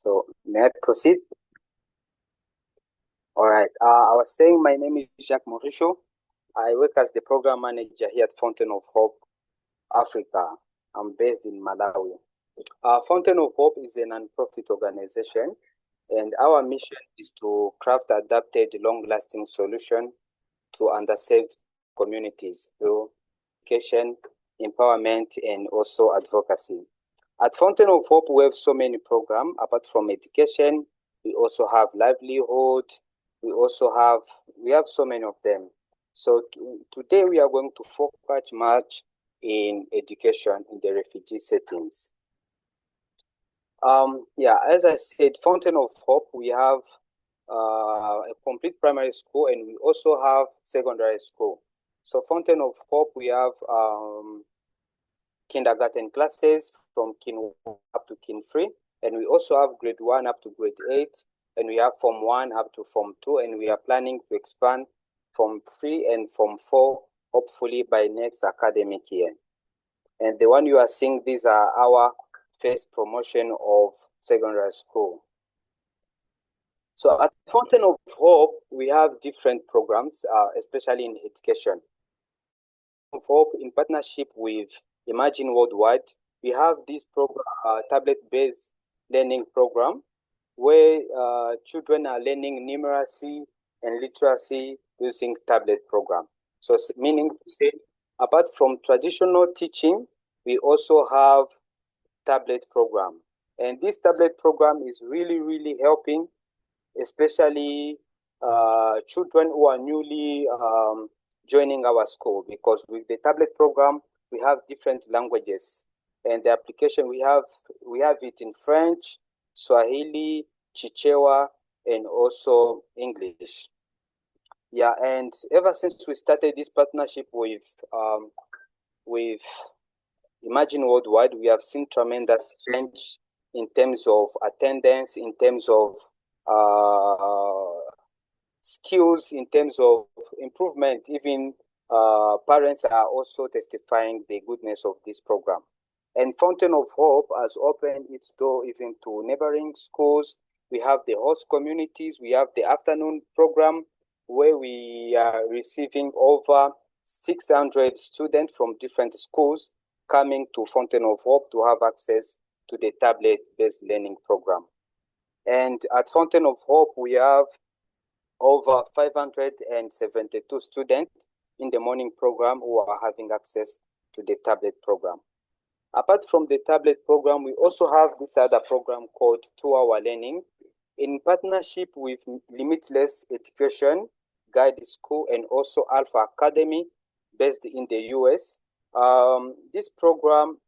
So may I proceed? All right. I was saying my name is Jacques Mauricio. I work as the program manager here at Fountain of Hope, Africa. I'm based in Malawi. Fountain of Hope is a non-profit organization, and our mission is to craft adapted, long-lasting solution to underserved communities through education, empowerment, and also advocacy. At Fountain of Hope, we have so many programs. Apart from education, we also have livelihood. We have so many of them. So today we are going to focus much in education in the refugee settings. As I said, Fountain of Hope, we have a complete primary school, and we also have secondary school. So Fountain of Hope, we have kindergarten classes from kin 1 up to kin 3, and we also have grade 1 up to grade 8, and we have form 1 up to form 2, and we are planning to expand form 3 and form 4 hopefully by next academic year. And the one you are seeing, these are our first promotion of secondary school. So at Fountain of Hope, we have different programs, especially in education. Of Hope, in partnership with Imagine Worldwide, we have this program, tablet-based learning program, where children are learning numeracy and literacy using tablet program. So meaning to say, apart from traditional teaching, we also have tablet program. And this tablet program is really, really helping, especially children who are newly joining our school, because with the tablet program, we have different languages. And the application, we have it in French, Swahili, Chichewa, and also English. Yeah, and ever since we started this partnership with Imagine Worldwide, we have seen tremendous change in terms of attendance, in terms of skills, in terms of improvement. Even parents are also testifying the goodness of this program. And Fountain of Hope has opened its door even to neighboring schools. We have the host communities. We have the afternoon program where we are receiving over 600 students from different schools coming to Fountain of Hope to have access to the tablet-based learning program. And at Fountain of Hope, we have over 572 students in the morning program who are having access to the tablet program. Apart from the tablet program, we also have this other program called 2-Hour Learning in partnership with Limitless Education, Guide School, and also Alpha Academy based in the US. This program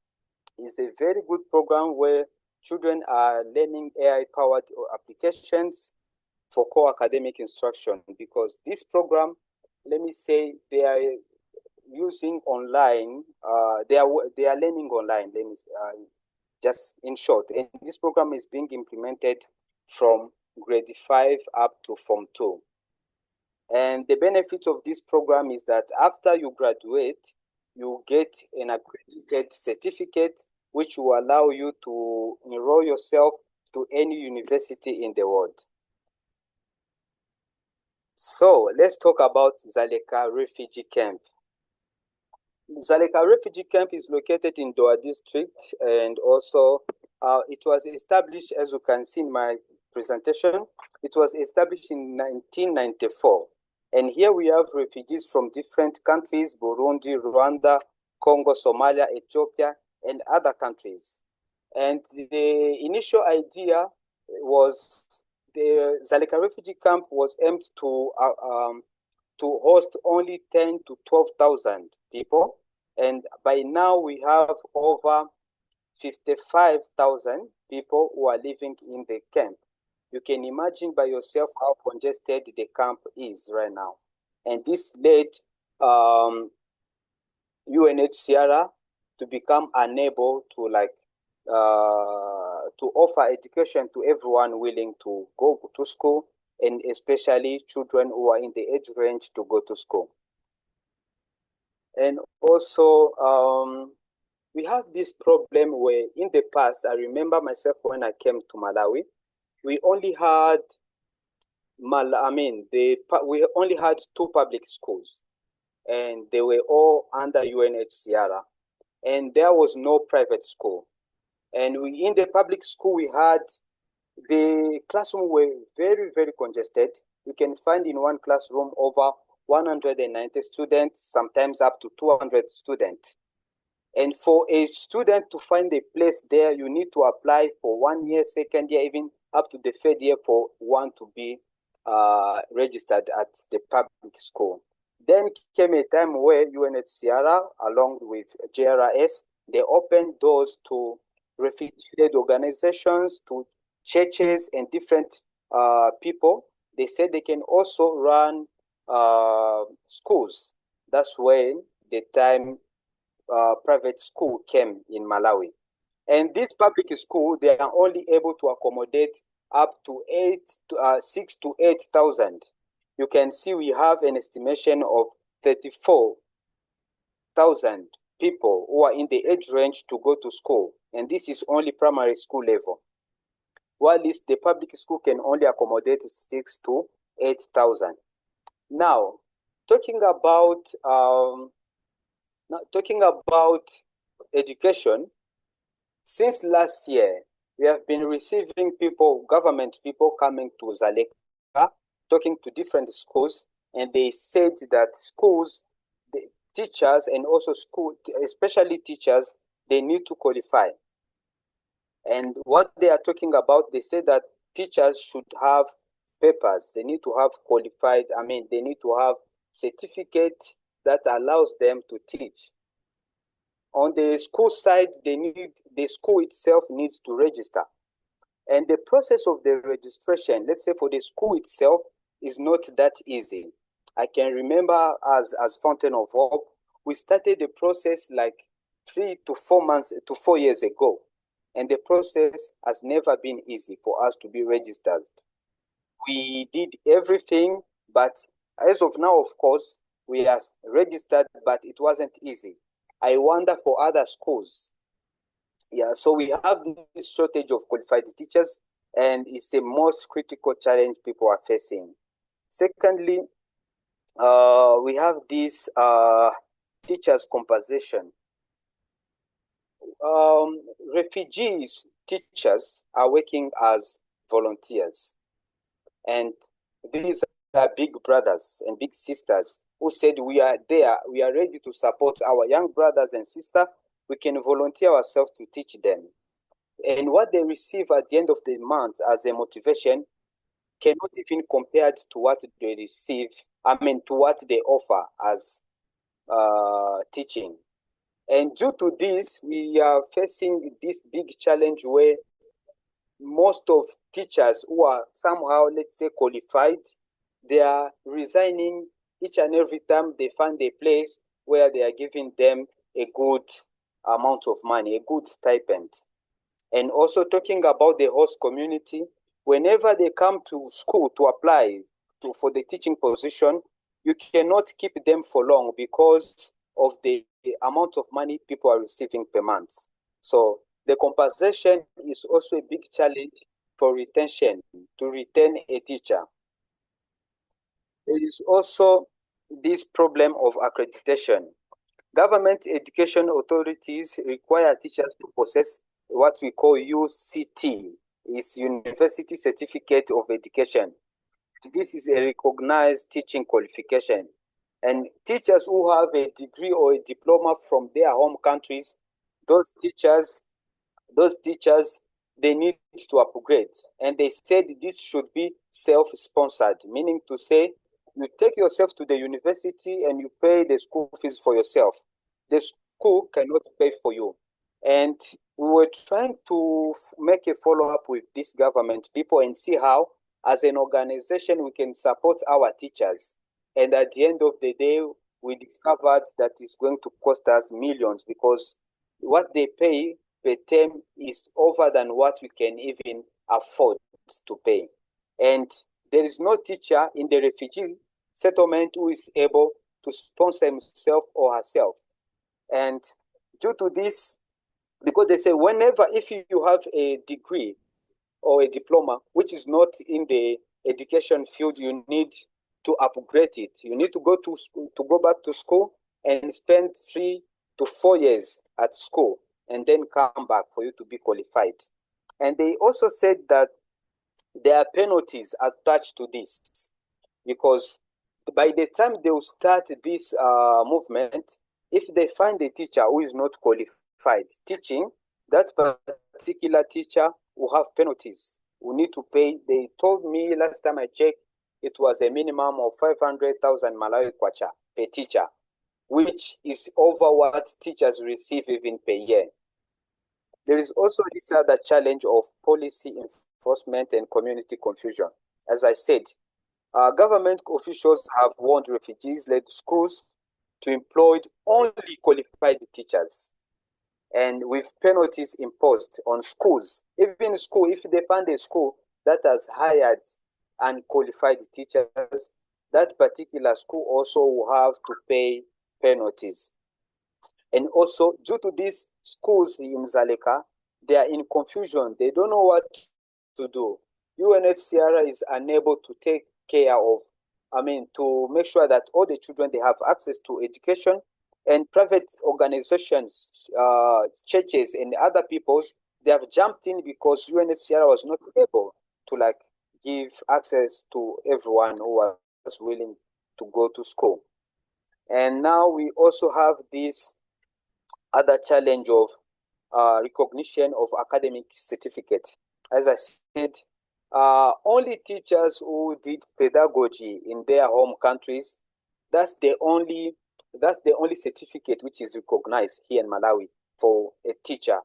is a very good program where children are learning AI-powered applications for core academic instruction, because this program, let me say, they are using online, they are learning online, let me just in short. And this program is being implemented from grade 5 up to form 2. And the benefit of this program is that after you graduate, you get an accredited certificate which will allow you to enroll yourself to any university in the world. So let's talk about Zaleka Refugee Camp. Zaleka Refugee Camp is located in Doha district, and also it was established, as you can see in my presentation, it was established in 1994. And here we have refugees from different countries: Burundi, Rwanda, Congo, Somalia, Ethiopia, and other countries. And the initial idea was the Zaleka Refugee Camp was aimed to host only 10 to 12,000 people. And by now we have over 55,000 people who are living in the camp. You can imagine by yourself how congested the camp is right now. And this led UNHCR to become unable to to offer education to everyone willing to go to school, and especially children who are in the age range to go to school. And also, we have this problem where in the past, I remember myself when I came to Malawi, we only had we only had two public schools, and they were all under UNHCR, and there was no private school. And in the public school, we had the classroom were very, very congested. You can find in one classroom over 190 students, sometimes up to 200 students. And for a student to find a place there, you need to apply for 1 year, second year, even up to the third year for one to be registered at the public school. Then came a time where UNHCR, along with JRS, they opened doors to refugee organizations, to churches, and different people. They said they can also run schools. That's when the time private school came in Malawi. And this public school, they are only able to accommodate up to 6 to 8,000. You can see we have an estimation of 34,000 people who are in the age range to go to school. And this is only primary school level. While the public school can only accommodate 6 to 8,000. Now, talking about education, since last year, we have been receiving government people coming to Zaleka, talking to different schools, and they said that schools, the teachers, and also especially teachers, they need to qualify. And what they are talking about, they say that teachers should have papers. They need to have they need to have certificate that allows them to teach. On the school side, the school itself needs to register. And the process of the registration, let's say for the school itself, is not that easy. I can remember as Fountain of Hope, we started the process like 3 to 4 years ago. And the process has never been easy for us to be registered. We did everything, but as of now, of course, we are registered, but it wasn't easy. I wonder for other schools. Yeah, so we have this shortage of qualified teachers, and it's the most critical challenge people are facing. Secondly, we have this teachers' compensation. Refugees teachers are working as volunteers, and these are big brothers and big sisters who said, we are there, we are ready to support our young brothers and sisters. We can volunteer ourselves to teach them. And what they receive at the end of the month as a motivation cannot even compare to what they receive, to what they offer as teaching. And due to this, we are facing this big challenge where most of teachers who are somehow, let's say, qualified, they are resigning each and every time they find a place where they are giving them a good amount of money, a good stipend. And also talking about the host community, whenever they come to school to apply for the teaching position, you cannot keep them for long because of the amount of money people are receiving per month. So the compensation is also a big challenge for retention, to retain a teacher. There is also this problem of accreditation. Government education authorities require teachers to possess what we call UCT, is University Certificate of Education. This is a recognized teaching qualification. And teachers who have a degree or a diploma from their home countries, those teachers, they need to upgrade. And they said this should be self-sponsored, meaning to say, you take yourself to the university and you pay the school fees for yourself. The school cannot pay for you. And we were trying to make a follow-up with these government people and see how, as an organization, we can support our teachers. And at the end of the day, we discovered that it's going to cost us millions because what they pay per term is over than what we can even afford to pay. And there is no teacher in the refugee settlement who is able to sponsor himself or herself. And due to this, because they say if you have a degree or a diploma, which is not in the education field, you need to upgrade it. You need to go to school, to go back to school and spend 3 to 4 years at school and then come back for you to be qualified. And they also said that there are penalties attached to this, because by the time they will start this movement, if they find a teacher who is not qualified teaching, that particular teacher will have penalties, will need to pay. They told me last time I checked, it was a minimum of 500,000 Malawi kwacha per teacher, which is over what teachers receive even per year. There is also this other challenge of policy enforcement and community confusion. As I said, government officials have warned refugees-led schools to employ only qualified teachers, and with penalties imposed on schools. Even school, if they find a school that has hired unqualified teachers, that particular school also will have to pay penalties. And also, due to these schools in Zaleka, they are in confusion. They don't know what to do. UNHCR is unable to take care of, to make sure that all the children, they have access to education, and private organizations, churches and other peoples, they have jumped in because UNHCR was not able to give access to everyone who was willing to go to school. And now we also have this other challenge of recognition of academic certificate. As I said, only teachers who did pedagogy in their home countries, that's the only certificate which is recognized here in Malawi for a teacher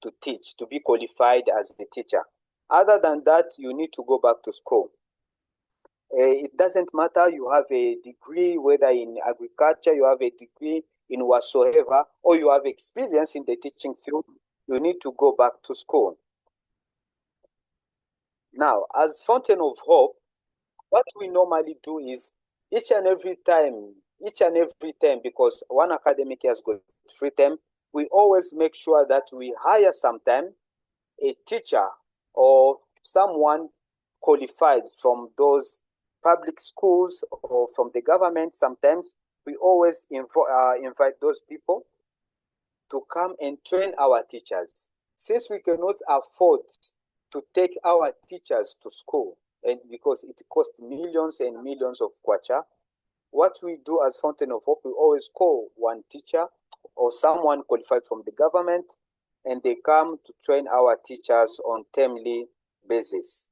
to teach, to be qualified as a teacher. Other than that, you need to go back to school. It doesn't matter, you have a degree, whether in agriculture, you have a degree in whatsoever, or you have experience in the teaching field, you need to go back to school. Now, as Fountain of Hope, what we normally do is each and every time, because one academic year has got 3 terms, we always make sure that we hire sometime a teacher or someone qualified from those public schools or from the government. Sometimes we always invite those people to come and train our teachers. Since we cannot afford to take our teachers to school, and because it costs millions and millions of kwacha, what we do as Fountain of Hope, we always call one teacher or someone qualified from the government, and they come to train our teachers on termly basis.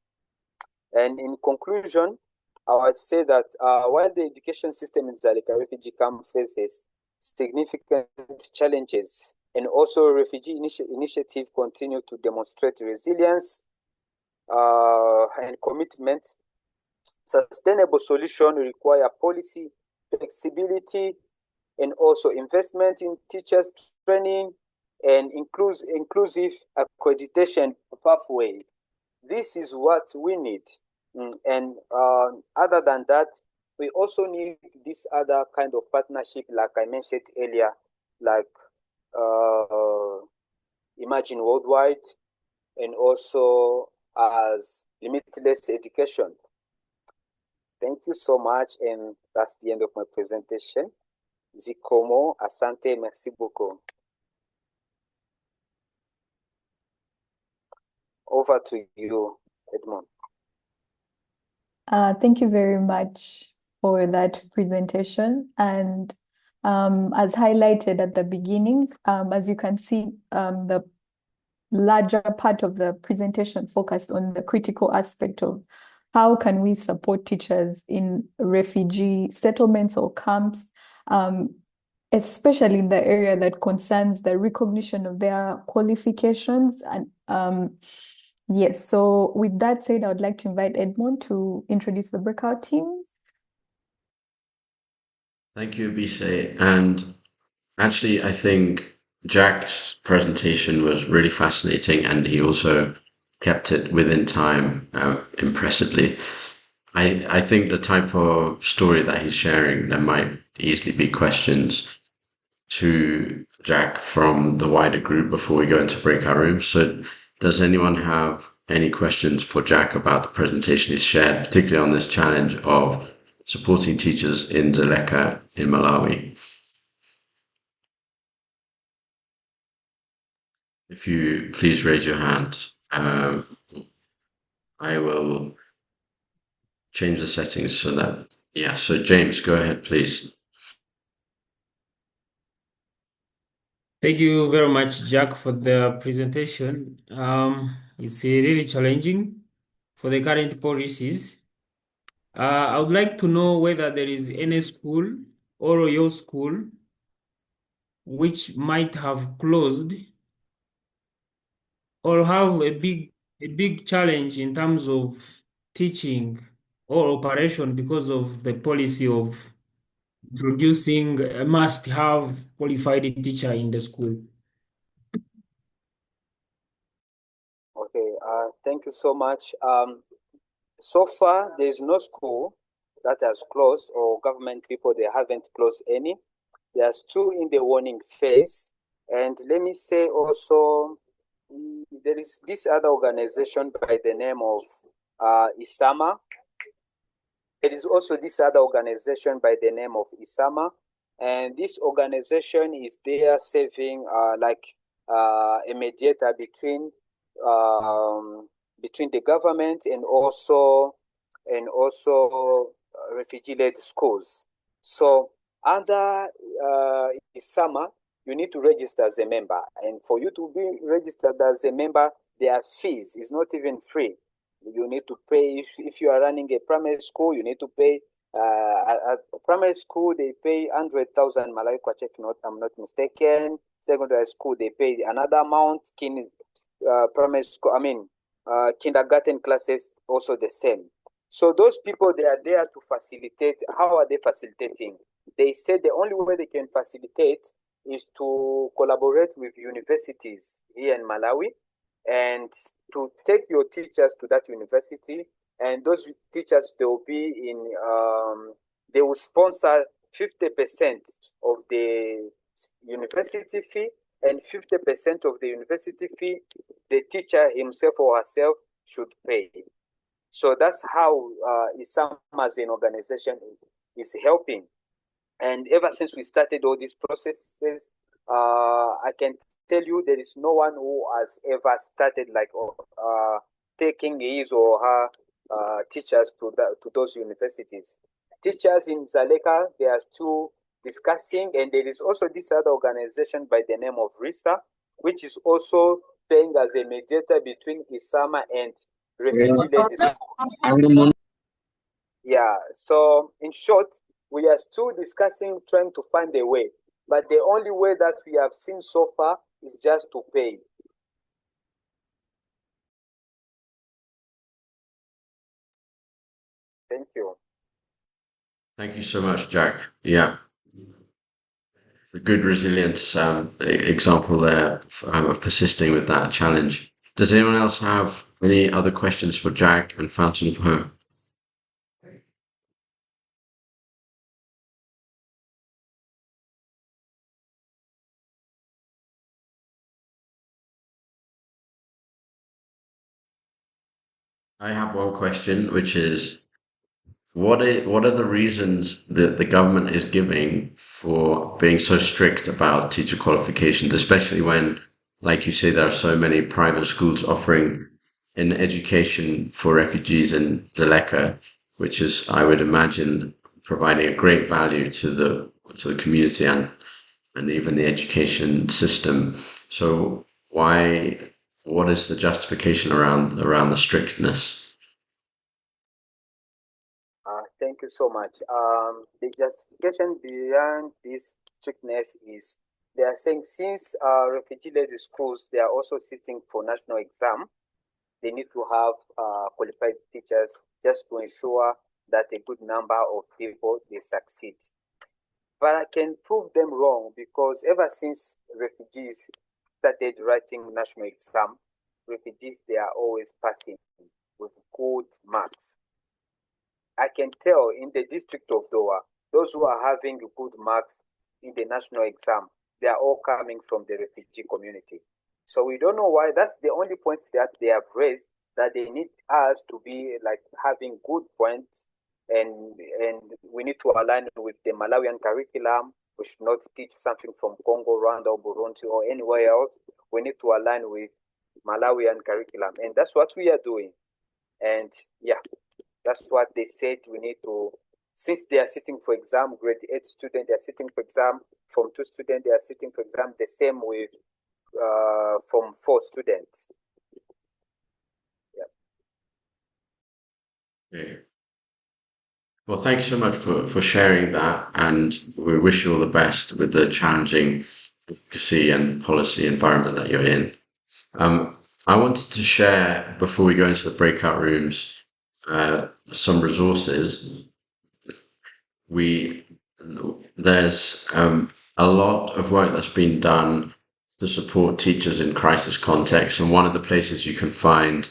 And in conclusion, I would say that while the education system in Zaleka refugee camp faces significant challenges, and also refugee initiative continue to demonstrate resilience and commitment, sustainable solution require policy flexibility and also investment in teachers training and inclusive accreditation pathway. This is what we need. And other than that, we also need this other kind of partnership, like I mentioned earlier, like Imagine Worldwide, and also as Limitless Education. Thank you so much, and that's the end of my presentation. Zikomo, asante, merci beaucoup. Over to you, Edmond. Thank you very much for that presentation. And as highlighted at the beginning, as you can see, the larger part of the presentation focused on the critical aspect of how can we support teachers in refugee settlements or camps, especially in the area that concerns the recognition of their qualifications. And yes, so with that said, I would like to invite Edmond to introduce the breakout teams. Thank you, Bise. And actually, I think Jacques' presentation was really fascinating, and he also kept it within time impressively. I think the type of story that he's sharing, there might easily be questions to Jacques from the wider group before we go into breakout rooms. So does anyone have any questions for Jacques about the presentation he's shared, particularly on this challenge of supporting teachers in Dzaleka in Malawi. If you please raise your hand, I will change the settings so that, yeah, so James, go ahead, please. Thank you very much, Jack, for the presentation. It's really challenging for the current policies. I would like to know whether there is any school or your school which might have closed or have a big challenge in terms of teaching or operation because of the policy of producing a must-have qualified teacher in the school. Okay, thank you so much. So far, there is no school that has closed, or government people, they haven't closed any. They are still in the warning phase. And let me say also, there is this other organization by the name of ISAMA. There is also this other organization by the name of ISAMA. And this organization is there serving like a mediator between the government and also refugee-led schools. So under ISAMA, you need to register as a member, and for you to be registered as a member, there are fees. It's not even free. You need to pay. If you are running a primary school, you need to pay. At primary school, they pay 100,000 Malawi kwacha, if I'm not mistaken. Secondary school, they pay another amount. Primary school, kindergarten classes, also the same. So those people, they are there to facilitate. How are they facilitating? They said the only way they can facilitate is to collaborate with universities here in Malawi and to take your teachers to that university. And those teachers, they will be they will sponsor 50% of the university fee, and 50% of the university fee, the teacher himself or herself should pay. So that's how ISAM as an organization is helping. And ever since we started all these processes, I can tell you there is no one who has ever started like taking his or her teachers to those universities. Teachers in Dzaleka, they are still discussing, and there is also this other organization by the name of RISA, which is also playing as a mediator between ISAMA and refugee-led schools. Yeah, so in short, we are still discussing, trying to find a way, but the only way that we have seen so far is just to pay. Thank you. Thank you so much, Jacques. Yeah, a good resilience example there of persisting with that challenge. Does anyone else have any other questions for Jacques and Fountain of Hope? I have one question, which is, what are the reasons that the government is giving for being so strict about teacher qualifications, especially when, like you say, there are so many private schools offering an education for refugees in Dzaleka, which is, I would imagine, providing a great value to the community and even the education system. So what is the justification around the strictness? Thank you so much. The justification behind this strictness is they are saying since refugee-led schools, they are also sitting for national exam, they need to have qualified teachers just to ensure that a good number of people, they succeed. But I can prove them wrong, because ever since refugees started writing national exam, refugees, they are always passing with good marks. I can tell in the district of Doha, those who are having good marks in the national exam, they are all coming from the refugee community. So we don't know why. That's the only point that they have raised. that they need us to be like having good points, and we need to align with the Malawian curriculum. We should not teach something from Congo, Rwanda, or Burundi, or anywhere else. We need to align with Malawian curriculum, and that's what we are doing. And yeah, that's what they said we need to. Since they are sitting for exam, grade 8 students, they are sitting for exam. From 2 students, they are sitting for exam. The same with from 4 students. Okay. Well, thanks so much for sharing that, and we wish you all the best with the challenging advocacy and policy environment that you're in. I wanted to share, before we go into the breakout rooms, some resources. There's a lot of work that's been done to support teachers in crisis contexts, and one of the places you can find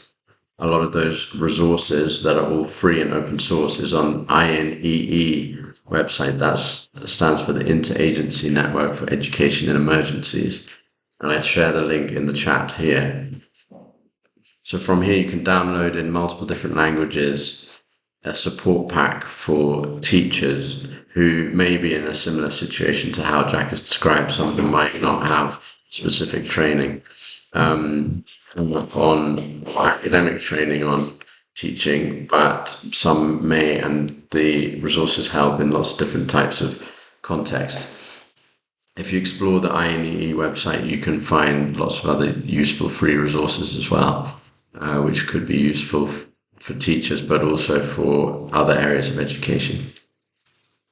a lot of those resources that are all free and open source is on INEE website. That stands for the Interagency Network for Education in Emergencies. And I share the link in the chat here. So from here you can download in multiple different languages a support pack for teachers who may be in a similar situation to how Jack has described. Some of them might not have specific training on academic training on teaching, but some may, and the resources help in lots of different types of contexts. If you explore the INEE website, you can find lots of other useful free resources as well, which could be useful for teachers, but also for other areas of education.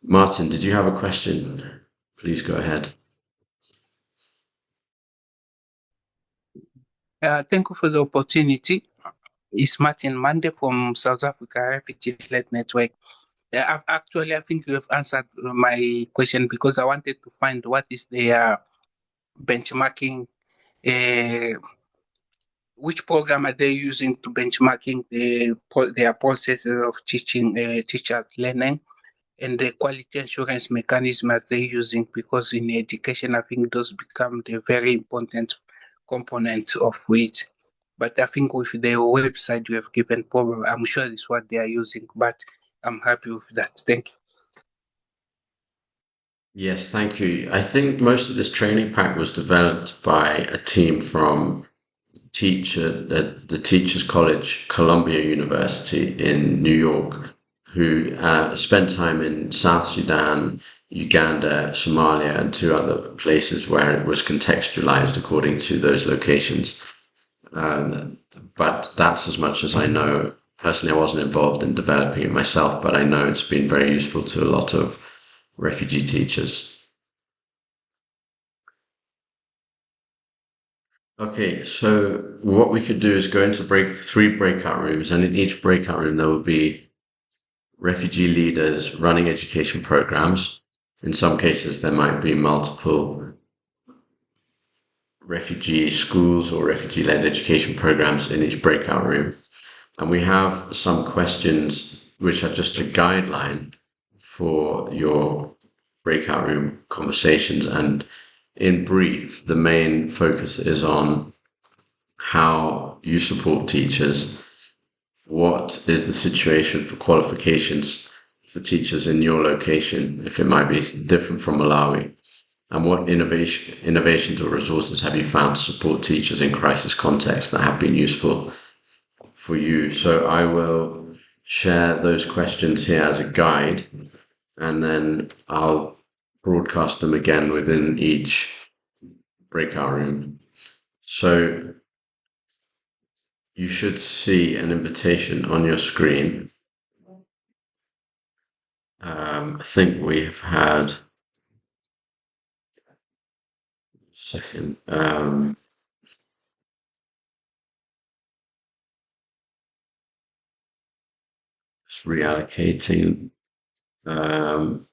Martin, did you have a question? Please go ahead. Thank you for the opportunity. It's Martin Mande from South Africa Refugee-led Network. I think you have answered my question, because I wanted to find what is their benchmarking. Which program are they using to benchmarking their processes of teaching, teacher learning, and the quality assurance mechanism are they using? Because in education, I think those become the very important component of it. But I think with the website you have given, probably, I'm sure it's what they are using, but I'm happy with that. Thank you. Yes, thank you. I think most of this training pack was developed by a team from the Teachers College, Columbia University in New York, who spent time in South Sudan, Uganda, Somalia, and 2 other places where it was contextualized according to those locations. But that's as much as I know. Personally, I wasn't involved in developing it myself, but I know it's been very useful to a lot of refugee teachers. Okay, so what we could do is go into 3 breakout rooms, and in each breakout room there will be refugee leaders running education programs. In some cases, there might be multiple refugee schools or refugee-led education programs in each breakout room. And we have some questions which are just a guideline for your breakout room conversations. And in brief, the main focus is on how you support teachers. What is the situation for qualifications for teachers in your location, if it might be different from Malawi? And what innovations or resources have you found to support teachers in crisis contexts that have been useful for you? So I will share those questions here as a guide, and then I'll broadcast them again within each breakout room. So you should see an invitation on your screen. I think we've had second. Just reallocating. Okay,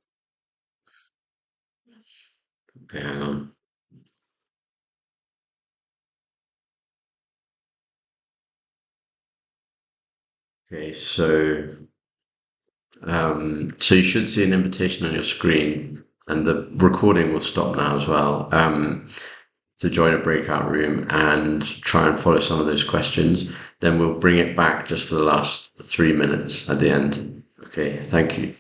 hang on. Okay, so you should see an invitation on your screen, and the recording will stop now as well. to join a breakout room and try and follow some of those questions. Then we'll bring it back just for the last 3 minutes at the end. Okay, thank you.